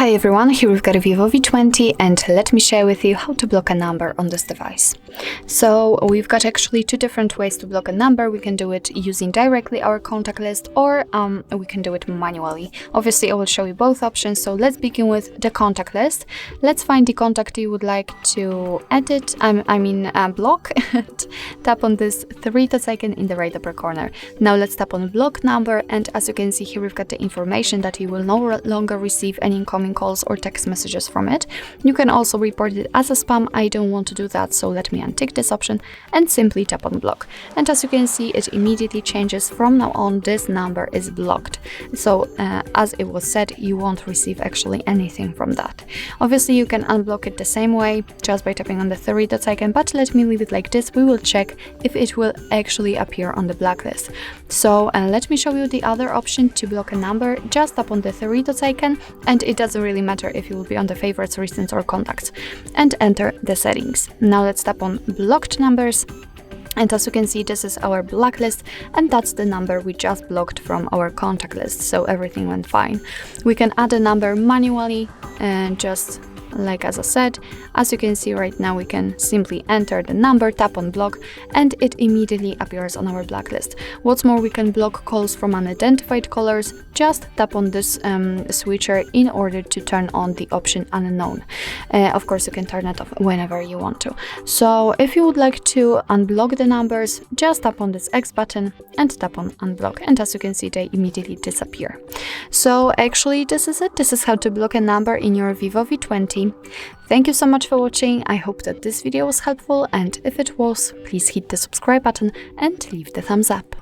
Hi everyone, here we've got a VIVO V20 and let me share with you how to block a number on this device. So we've got actually two different ways to block a number. We can do it using directly our contact list, or we can do it manually. Obviously I will show you both options, so let's begin with the contact list. Let's find the contact you would like to edit, block. Tap on this 3 dots icon in the right upper corner. Now let's tap on block number, and as you can see here we've got the information that you will no longer receive any incoming calls or text messages from it. You can also report it as a spam. I don't want to do that, so let me untick this option and simply tap on block. And as you can see, it immediately changes. From now on, this number is blocked. So as it was said, you won't receive actually anything from that. Obviously, you can unblock it the same way, just by tapping on the 3 dots icon, but let me leave it like this. We will check if it will actually appear on the blacklist. So let me show you the other option to block a number. Just tap on the 3 dots icon, and it doesn't really matter if you will be on the favorites, recent, or contacts, and enter the settings. Now let's tap on blocked numbers, and as you can see, this is our blacklist, and that's the number we just blocked from our contact list, so everything went fine. We can add a number manually, and just like as I said, as you can see right now, we can simply enter the number, tap on block, and it immediately appears on our blacklist. What's more, we can block calls from unidentified callers. Just tap on this switcher in order to turn on the option unknown. Of course, you can turn it off whenever you want to. So if you would like to unblock the numbers, just tap on this X button and tap on unblock, and as you can see, they immediately disappear. So actually, this is it. This is how to block a number in your VIVO V20. Thank you so much for watching. I hope that this video was helpful, and if it was, please hit the subscribe button and leave the thumbs up.